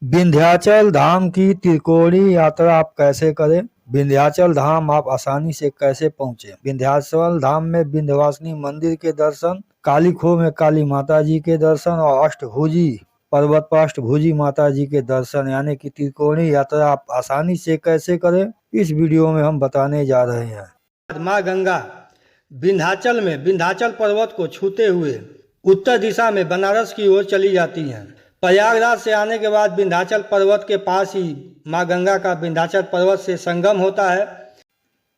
विंध्याचल धाम की त्रिकोणीय यात्रा आप कैसे करें? विंध्याचल धाम आप आसानी से कैसे पहुंचे? विंध्याचल धाम में विंध्यवासिनी मंदिर के दर्शन, काली खोह में काली माता जी के दर्शन और अष्टभुजी पर्वत पर अष्टभुजी माता जी के दर्शन यानी कि त्रिकोणीय यात्रा आप आसानी से कैसे करें, इस वीडियो में हम बताने जा रहे हैं। माँ गंगा विंध्याचल में विंध्याचल पर्वत को छूते हुए उत्तर दिशा में बनारस की ओर चली जाती हैं। प्रयागराज से आने के बाद विंध्याचल पर्वत के पास ही माँ गंगा का विंध्याचल पर्वत से संगम होता है।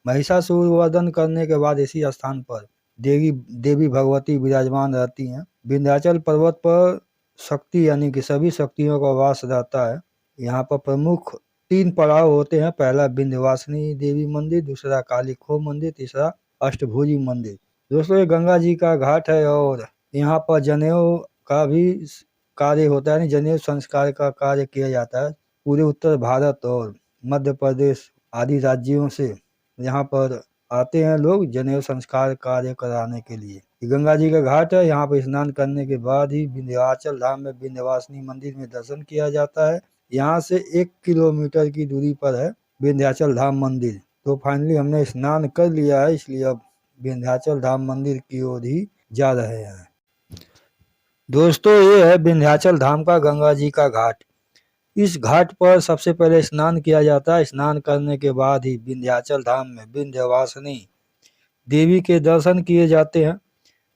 महिषासुर वध करने के बाद इसी स्थान पर देवी भगवती विराजमान रहती हैं। विंध्याचल पर्वत पर शक्ति यानी कि सभी शक्तियों का वास रहता है। यहाँ पर प्रमुख 3 पड़ाव होते हैं। पहला विंध्यवासिनी देवी मंदिर, दूसरा काली खोह मंदिर, तीसरा अष्टभुजी मंदिर। दोस्तों, ये गंगा जी का घाट है और यहाँ पर जनेऊ का भी कार्य होता है, जनेऊ संस्कार का कार्य किया जाता है। पूरे उत्तर भारत और मध्य प्रदेश आदि राज्यों से यहाँ पर आते हैं लोग जनेऊ संस्कार कार्य कराने के लिए। गंगा जी का घाट है। यहाँ पर स्नान करने के बाद ही विंध्याचल धाम में विंध्यवासिनी मंदिर में दर्शन किया जाता है। यहाँ से 1 किलोमीटर की दूरी पर है विंध्याचल धाम मंदिर। तो फाइनली हमने स्नान कर लिया है, इसलिए अब विंध्याचल धाम मंदिर की ओर ही जा रहे हैं। दोस्तों, ये है विंध्याचल धाम का गंगा जी का घाट। इस घाट पर सबसे पहले स्नान किया जाता है। स्नान करने के बाद ही विंध्याचल धाम में विंध्यवासिनी देवी के दर्शन किए जाते हैं।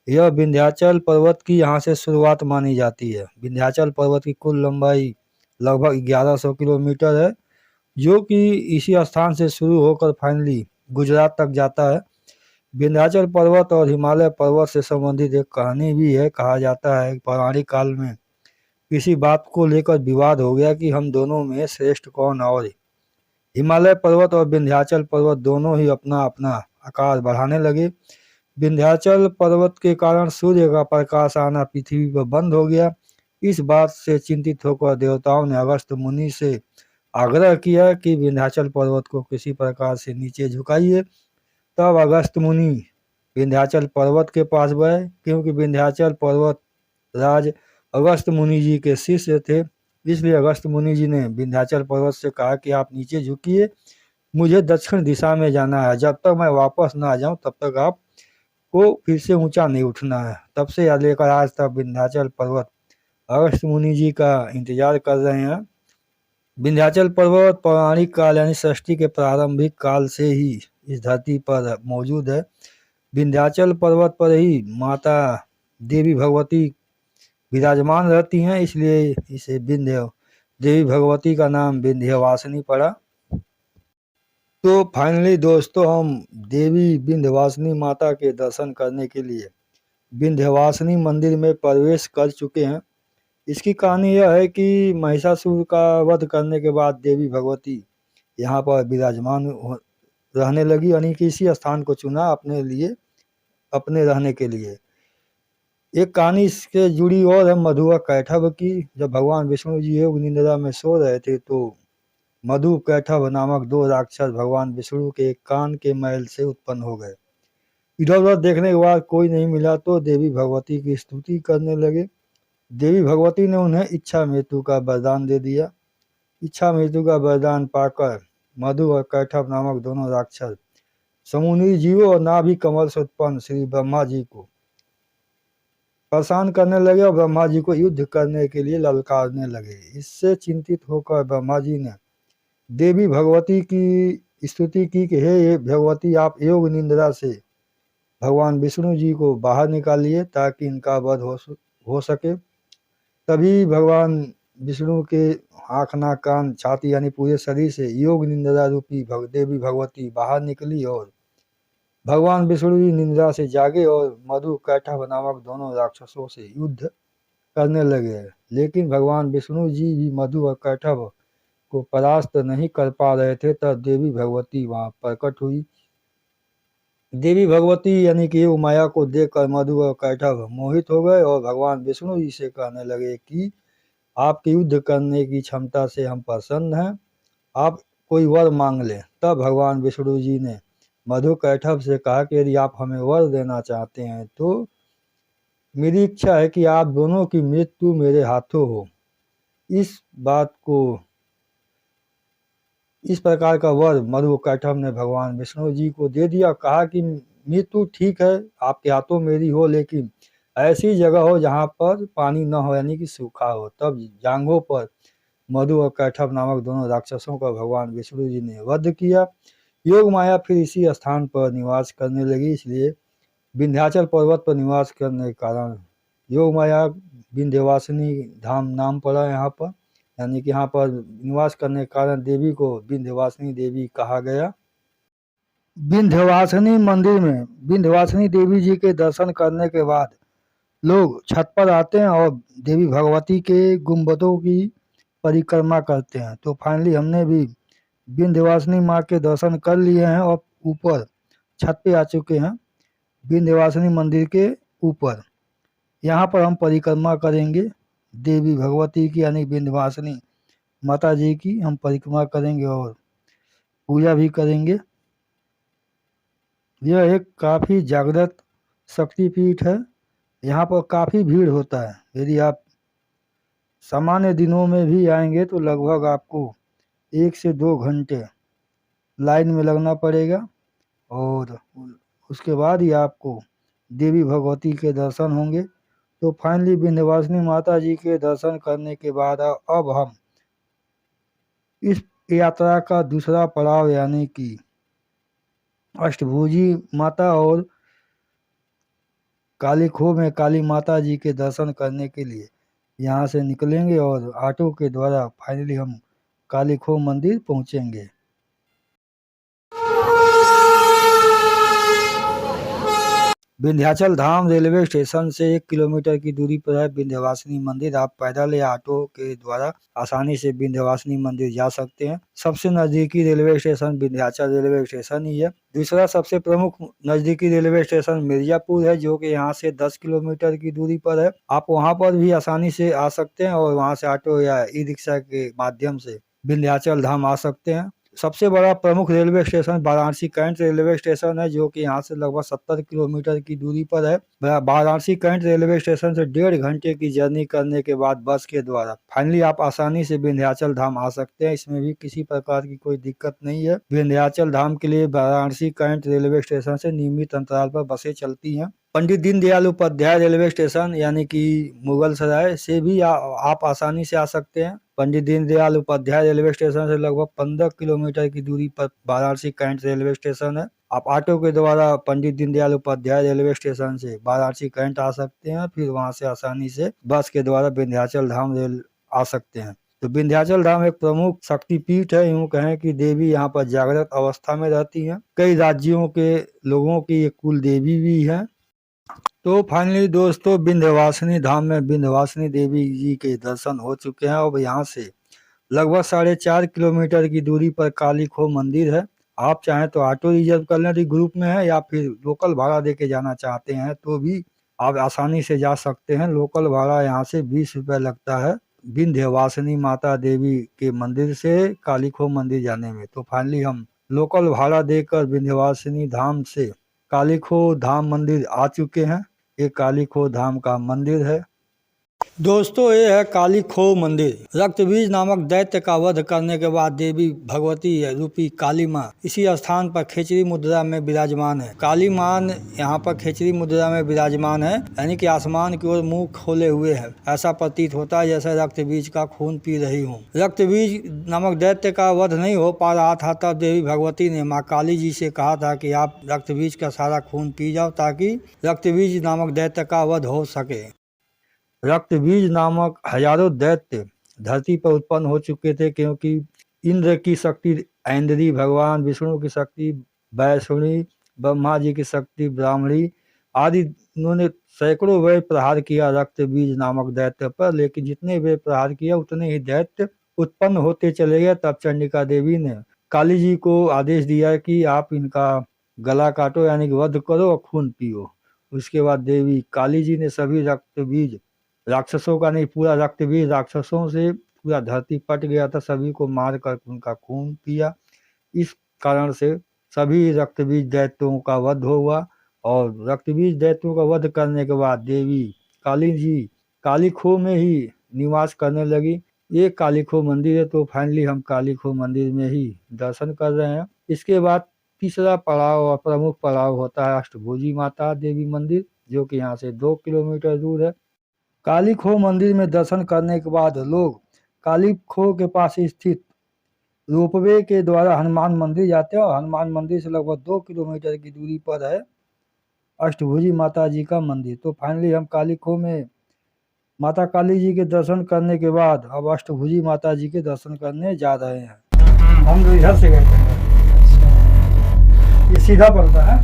यह विंध्याचल पर्वत की यहाँ से शुरुआत मानी जाती है। विंध्याचल पर्वत की कुल लंबाई लगभग 1100 किलोमीटर है, जो कि इसी स्थान से शुरू होकर फाइनली गुजरात तक जाता है। विंध्याचल पर्वत और हिमालय पर्वत से संबंधित एक कहानी भी है। कहा जाता है पौराणिक काल में किसी बात को लेकर विवाद हो गया कि हम दोनों में श्रेष्ठ कौन, और हिमालय पर्वत और विंध्याचल पर्वत दोनों ही अपना अपना आकार बढ़ाने लगे। विंध्याचल पर्वत के कारण सूर्य का प्रकाश आना पृथ्वी पर बंद हो गया। इस बात से चिंतित होकर देवताओं ने अगस्त मुनि से आग्रह किया कि विंध्याचल पर्वत को किसी प्रकार से नीचे झुकाइए। तब अगस्त मुनि विंध्याचल पर्वत के पास गए, क्योंकि विंध्याचल पर्वत राज अगस्त मुनि जी के शिष्य थे। इसलिए अगस्त मुनि जी ने विंध्याचल पर्वत से कहा कि आप नीचे झुकिए, मुझे दक्षिण दिशा में जाना है। जब तक मैं वापस ना आ जाऊं तब तक आप को फिर से ऊंचा नहीं उठना है। तब से लेकर आज तक विंध्याचल पर्वत अगस्त मुनि जी का इंतजार कर रहे हैं। विंध्याचल पर्वत पौराणिक काल यानी सृष्टि के प्रारंभिक काल से ही इस धरती पर मौजूद है। विंध्याचल पर्वत पर ही माता देवी भगवती विराजमान रहती हैं, इसलिए इसे विंध्य देवी भगवती का नाम विंध्यवासिनी पड़ा। तो फाइनली दोस्तों, हम देवी विंध्यवासिनी माता के दर्शन करने के लिए विंध्यवासिनी मंदिर में प्रवेश कर चुके हैं। इसकी कहानी यह है कि महिषासुर का वध करने के बाद देवी भगवती यहाँ पर विराजमान रहने लगी, यानी कि इसी स्थान को चुना अपने लिए, अपने रहने के लिए। एक कहानी इससे जुड़ी और है मधु व कैटभ की। जब भगवान विष्णु जी योग निंद्रा में सो रहे थे तो मधु कैटभ नामक 2 राक्षस भगवान विष्णु के कान के मैल से उत्पन्न हो गए। इधर उधर देखने के बाद कोई नहीं मिला तो देवी भगवती की स्तुति करने लगे। देवी भगवती ने उन्हें इच्छा मृत्यु का वरदान दे दिया। इच्छा मृत्यु का वरदान पाकर मधु और कैटभ नामक दोनों राक्षस समुद्री जीवों और नाभि कमल से उत्पन्न श्री ब्रह्मा जी को परेशान करने लगे और ब्रह्मा जी को युद्ध करने के लिए ललकारने लगे। इससे चिंतित होकर ब्रह्मा जी ने देवी भगवती की स्तुति की कि हे भगवती, आप योग निंद्रा से भगवान विष्णु जी को बाहर निकालिए ताकि इनका वध हो सके। तभी भगवान विष्णु के आँख, नाक, कान, छाती यानी पूरे शरीर से योग निंद्रा रूपी देवी भगवती बाहर निकली और भगवान विष्णु जी निंद्रा से जागे और मधु कैटभ नामक दोनों राक्षसों से युद्ध करने लगे। लेकिन भगवान विष्णु जी भी मधु और कैटभ को परास्त नहीं कर पा रहे थे। तब देवी भगवती वहां प्रकट हुई। देवी भगवती यानी कि माया को देखकर मधु और कैटभ मोहित हो गए और भगवान विष्णु जी से कहने लगे कि आपके युद्ध करने की क्षमता से हम प्रसन्न हैं, आप कोई वर मांग लें। तब भगवान विष्णु जी ने मधु कैटभ से कहा कि यदि आप हमें वर देना चाहते हैं तो मेरी इच्छा है कि आप दोनों की मृत्यु मेरे हाथों हो। इस बात को इस प्रकार का वर मधु कैटभ ने भगवान विष्णु जी को दे दिया। कहा कि मृत्यु ठीक है, आपके हाथों मेरी हो, लेकिन ऐसी जगह हो जहाँ पर पानी न हो, यानी कि सूखा हो। तब जांघों पर मधु और कैटभ नामक दोनों राक्षसों का भगवान विष्णु जी ने वध किया। योग माया फिर इसी स्थान पर निवास करने लगी, इसलिए विंध्याचल पर्वत पर निवास करने के कारण योग माया विंध्यवासिनी धाम नाम पड़ा यहाँ पर, यानी कि यहाँ पर निवास करने के कारण देवी को विंध्यवासिनी देवी कहा गया। विंध्यवासिनी मंदिर में विंध्यवासिनी देवी जी के दर्शन करने के बाद लोग छत पर आते हैं और देवी भगवती के गुंबदों की परिक्रमा करते हैं। तो फाइनली हमने भी विंध्यवासिनी माँ के दर्शन कर लिए हैं और ऊपर छत पे आ चुके हैं, विंध्यवासिनी मंदिर के ऊपर। यहाँ पर हम परिक्रमा करेंगे देवी भगवती की, यानी विंध्यवासिनी माता जी की हम परिक्रमा करेंगे और पूजा भी करेंगे। यह एक काफ़ी जागृत शक्तिपीठ है। यहाँ पर काफ़ी भीड़ होता है। यदि आप सामान्य दिनों में भी आएंगे तो लगभग आपको 1 से 2 घंटे लाइन में लगना पड़ेगा और उसके बाद ही आपको देवी भगवती के दर्शन होंगे। तो फाइनली विंध्यवासिनी माता जी के दर्शन करने के बाद अब हम इस यात्रा का दूसरा पड़ाव, यानी कि अष्टभुजी माता और काली खोह में काली माता जी के दर्शन करने के लिए यहाँ से निकलेंगे और ऑटो के द्वारा फाइनली हम काली खोह मंदिर पहुँचेंगे। विंध्याचल धाम रेलवे स्टेशन से 1 किलोमीटर की दूरी पर है विंध्यवासिनी मंदिर। आप पैदल या ऑटो के द्वारा आसानी से विंध्यवासिनी मंदिर जा सकते हैं। सबसे नजदीकी railway station Vindhyachal railway station ही है। दूसरा सबसे प्रमुख नजदीकी रेलवे स्टेशन मिर्जापुर है, जो कि यहाँ से 10 किलोमीटर की दूरी पर है। आप वहाँ पर भी आसानी से आ सकते हैं और वहाँ से ऑटो या ई रिक्शा के माध्यम से विंध्याचल धाम आ सकते हैं। सबसे बड़ा प्रमुख railway station Varanasi cantt railway station है, जो कि यहाँ से लगभग 70 किलोमीटर की दूरी पर है। वाराणसी कैंट रेलवे स्टेशन से 1.5 घंटे की जर्नी करने के बाद बस के द्वारा फाइनली आप आसानी से विंध्याचल धाम आ सकते हैं। इसमें भी किसी प्रकार की कोई दिक्कत नहीं है। विंध्याचल धाम के लिए वाराणसी कैंट रेलवे स्टेशन से नियमित अंतराल पर बसें चलती हैं। पंडित दीनदयाल उपाध्याय रेलवे स्टेशन यानी कि मुगलसराय से भी आप आसानी से आ सकते हैं। पंडित दीनदयाल उपाध्याय रेलवे स्टेशन से लगभग 15 किलोमीटर की दूरी पर वाराणसी कैंट रेलवे स्टेशन है। आप ऑटो के द्वारा पंडित दीनदयाल उपाध्याय रेलवे स्टेशन से वाराणसी कैंट आ सकते हैं, फिर वहां से आसानी से बस के द्वारा विंध्याचल धाम रेल आ सकते हैं। तो विंध्याचल धाम एक प्रमुख शक्तिपीठ है। यूं कहें कि देवी यहाँ पर जागृत अवस्था में रहती हैं। कई राज्यों के लोगों की ये कुल देवी भी है। तो फाइनली दोस्तों, विंध्यवासिनी धाम में विंध्यवासिनी देवी जी के दर्शन हो चुके हैं। अब यहाँ से लगभग 4.5 किलोमीटर की दूरी पर काली खोह मंदिर है। आप चाहें तो ऑटो रिजर्व कर लें यदि ग्रुप में है, या फिर लोकल भाड़ा दे के जाना चाहते हैं तो भी आप आसानी से जा सकते हैं। लोकल भाड़ा यहाँ से 20 रुपये लगता है विंध्यवासिनी माता देवी के मंदिर से काली खोह मंदिर जाने में। तो फाइनली हम लोकल भाड़ा देकर विंध्यवासिनी धाम से काली खोह धाम मंदिर आ चुके हैं। ये काली खोह धाम का मंदिर है। दोस्तों, ये है काली खोह मंदिर। रक्तबीज नामक दैत्य का वध करने के बाद देवी भगवती रूपी काली माँ इसी स्थान पर खेचरी मुद्रा में विराजमान है। काली माँ यहाँ पर खेचरी मुद्रा में विराजमान है, यानी कि आसमान की ओर मुंह खोले हुए है। ऐसा प्रतीत होता है जैसे रक्तबीज का खून पी रही हूँ। रक्तबीज नामक दैत्य का वध नहीं हो पा रहा था, तब देवी भगवती ने माँ काली जी से कहा था कि आप रक्तबीज का सारा खून पी जाओ, ताकि रक्तबीज नामक दैत्य का वध हो सके। रक्तबीज नामक हजारों दैत्य धरती पर उत्पन्न हो चुके थे, क्योंकि इंद्र की शक्ति ऐन्द्री, भगवान विष्णु की शक्ति वैष्णी, ब्रह्मा जी की शक्ति ब्राह्मणी आदि, उन्होंने सैकड़ों वे प्रहार किया रक्तबीज नामक दैत्य पर। लेकिन जितने वे प्रहार किया उतने ही दैत्य उत्पन्न होते चले गए। तब चंडिका देवी ने काली जी को आदेश दिया कि आप इनका गला काटो, यानी कि वध करो और खून पियो। उसके बाद देवी काली जी ने सभी रक्तबीज, राक्षसों का नहीं, पूरा रक्तबीज राक्षसों से पूरा धरती पट गया था, सभी को मार कर उनका खून पिया। इस कारण से सभी रक्तबीज दैत्यों का वध हुआ और रक्तबीज दैत्यों का वध करने के बाद देवी काली जी काली खोह में ही निवास करने लगी। ये काली खो मंदिर है। तो फाइनली हम काली खो मंदिर में ही दर्शन कर रहे हैं। इसके बाद तीसरा पड़ाव और प्रमुख पड़ाव होता है अष्टभुजी माता देवी मंदिर, जो कि यहाँ से 2 किलोमीटर दूर है। काली खो मंदिर में दर्शन करने के बाद लोग काली खो के पास स्थित रोपवे के द्वारा हनुमान मंदिर जाते हैं, और हनुमान मंदिर से लगभग 2 किलोमीटर की दूरी पर है अष्टभुजी माता जी का मंदिर। तो फाइनली हम काली खो में माता काली जी के दर्शन करने के बाद अब अष्टभुजी माता जी के दर्शन करने जा रहे हैं। हम तो इधर से गए थे, ये सीधा पड़ता है।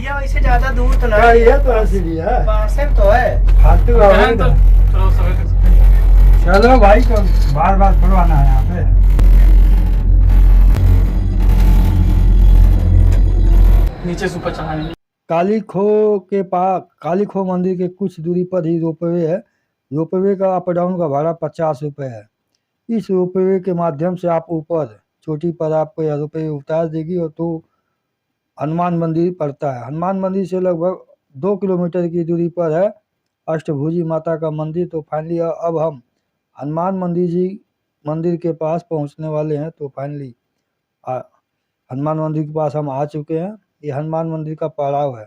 या वैसे ज्यादा दूर तो क्या नहीं ये तो ऐसी भी है, पास में तो है। फालतू चलो भाई, को बार बार खुलवाना है यहाँ पे। नीचे से ऊपर चढ़ाने काली खो के पास, काली खो मंदिर के कुछ दूरी पर ही रोपवे है। रोपवे का अप डाउन का भाड़ा 50 रुपये है। इस रोपवे के माध्यम से आप ऊपर चोटी पर आपको यह रुपये उतार देगी, और तो हनुमान मंदिर पड़ता है। हनुमान मंदिर से लगभग 2 किलोमीटर की दूरी पर है अष्टभुजी माता का मंदिर। तो फाइनली अब हम हनुमान मंदिर के पास पहुंचने वाले हैं। तो फाइनली हनुमान मंदिर के पास हम आ चुके हैं। ये हनुमान मंदिर का पड़ाव है।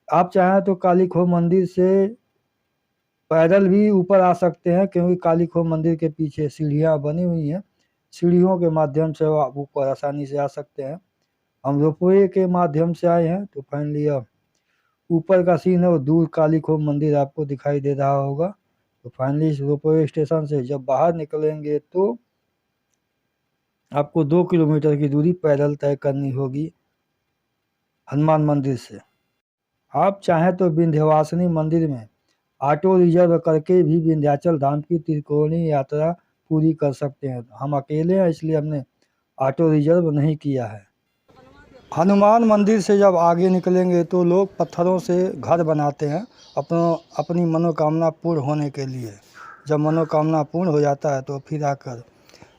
आप चाहें तो काली खो मंदिर से पैदल भी ऊपर आ सकते हैं, क्योंकि काली खो मंदिर के पीछे सीढ़ियाँ बनी हुई हैं। सीढ़ियों के माध्यम से आप ऊपर आसानी से आ सकते हैं। हम रोपवे के माध्यम से आए हैं। तो फाइनली अब ऊपर का सीन है, और दूर काली खो मंदिर आपको दिखाई दे रहा होगा। तो फाइनली इस रोपवे स्टेशन से जब बाहर निकलेंगे तो आपको 2 किलोमीटर की दूरी पैदल तय करनी होगी हनुमान मंदिर से। आप चाहें तो विंध्यवासिनी मंदिर में ऑटो रिजर्व करके भी विंध्याचल धाम की त्रिकोणीय यात्रा पूरी कर सकते हैं। हम अकेले हैं, इसलिए हमने ऑटो रिजर्व नहीं किया है। हनुमान मंदिर से जब आगे निकलेंगे तो लोग पत्थरों से घर बनाते हैं अपनी मनोकामना पूर्ण होने के लिए। जब मनोकामना पूर्ण हो जाता है तो फिर आकर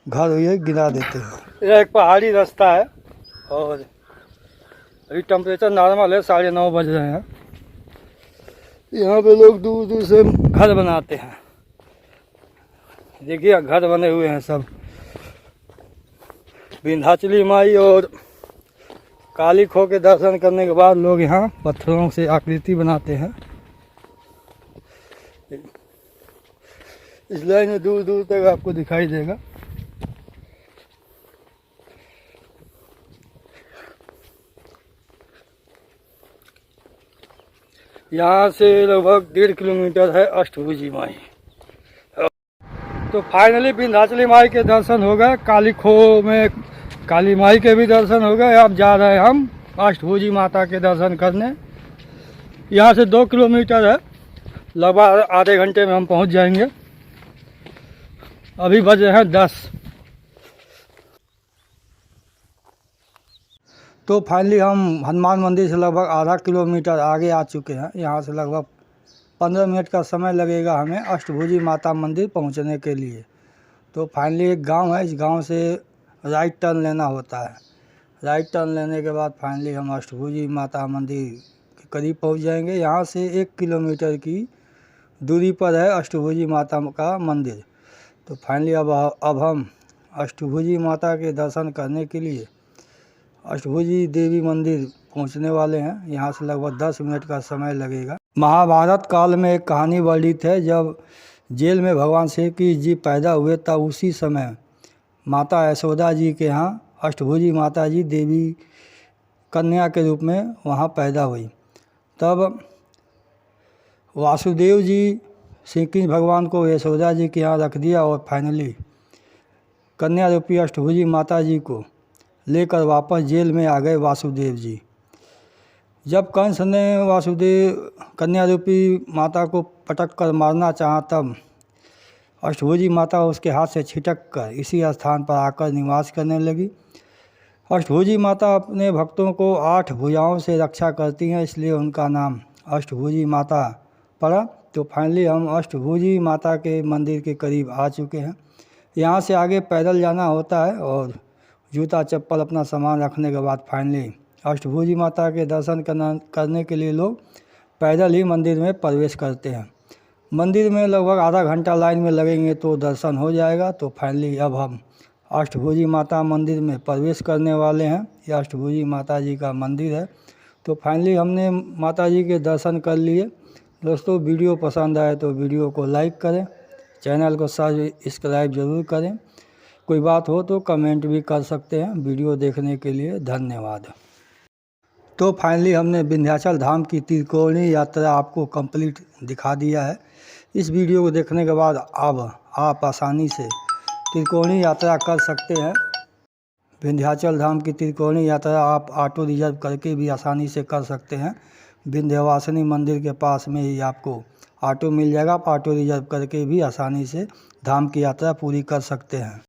घर ये गिरा देते हैं। यह एक पहाड़ी रास्ता है, और अभी टेम्परेचर नॉर्मल है, 9:30 बज रहे हैं। यहाँ पे लोग दूर दूर से घर बनाते हैं। देखिए घर बने हुए हैं सब। विंध्याचली माई और काली खो के दर्शन करने के बाद लोग यहाँ पत्थरों से आकृति बनाते हैं। इस लाइन में दूर दूर तक आपको दिखाई देगा। यहाँ से लगभग 1.5 किलोमीटर है अष्टभुजी माई। तो फाइनली विंध्याचली माई के दर्शन हो गए। काली खो में काली माई के भी दर्शन हो गए। अब जा रहे हैं हम अष्टभुजी माता के दर्शन करने। यहाँ से 2 किलोमीटर है, लगभग आधे घंटे में हम पहुँच जाएंगे। अभी बज रहे हैं 10। तो फाइनली हम हनुमान मंदिर से लगभग आधा किलोमीटर आगे आ चुके हैं। यहाँ से लगभग 15 मिनट का समय लगेगा हमें अष्टभुजी माता मंदिर पहुँचने के लिए। तो फाइनली एक गांव है, इस गांव से राइट टर्न लेना होता है। राइट टर्न लेने के बाद फाइनली हम अष्टभुजी माता मंदिर के करीब पहुँच जाएंगे। यहाँ से 1 किलोमीटर की दूरी पर है अष्टभुजी माता का मंदिर। तो फाइनली अब हम अष्टभुजी माता के दर्शन करने के लिए अष्टभुजी देवी मंदिर पहुंचने वाले हैं। यहाँ से लगभग 10 मिनट का समय लगेगा। महाभारत काल में एक कहानी वर्णित है, जब जेल में भगवान श्री कृष्ण जी पैदा हुए तब उसी समय माता यशोदा जी के यहाँ अष्टभुजी माता जी देवी कन्या के रूप में वहाँ पैदा हुई। तब वासुदेव जी श्री कृष्ण भगवान को यशोदा जी के यहाँ रख दिया, और फाइनली कन्या रूपी अष्टभुजी माता जी को लेकर वापस जेल में आ गए वासुदेव जी। जब कंस ने वासुदेव कन्या रूपी माता को पटक कर मारना चाहा, तब अष्टभुजी माता उसके हाथ से छिटक कर इसी स्थान पर आकर निवास करने लगी। अष्टभुजी माता अपने भक्तों को 8 भुजाओं से रक्षा करती हैं, इसलिए उनका नाम अष्टभुजी माता पड़ा। तो फाइनली हम अष्टभुजी माता के मंदिर के करीब आ चुके हैं। यहाँ से आगे पैदल जाना होता है, और जूता चप्पल अपना सामान रखने के बाद फाइनली अष्टभुजी माता के दर्शन करने के लिए लोग पैदल ही मंदिर में प्रवेश करते हैं। मंदिर में लगभग आधा घंटा लाइन में लगेंगे तो दर्शन हो जाएगा। तो फाइनली अब हम अष्टभुजी माता मंदिर में प्रवेश करने वाले हैं। यह अष्टभुजी माता जी का मंदिर है। तो फाइनली हमने माता जी के दर्शन कर लिए। दोस्तों वीडियो पसंद आए तो वीडियो को लाइक करें, चैनल को सब्सक्राइब जरूर करें। कोई बात हो तो कमेंट भी कर सकते हैं। वीडियो देखने के लिए धन्यवाद। तो फाइनली हमने विंध्याचल धाम की त्रिकोणीय यात्रा आपको कंप्लीट दिखा दिया है। इस वीडियो को देखने के बाद अब आप आसानी से त्रिकोणीय यात्रा कर सकते हैं। विंध्याचल धाम की त्रिकोणीय यात्रा आप ऑटो रिजर्व करके भी आसानी से कर सकते हैं। विंध्यवासिनी मंदिर के पास में ही आपको ऑटो मिल जाएगा। आप ऑटो रिजर्व करके भी आसानी से धाम की यात्रा पूरी कर सकते हैं।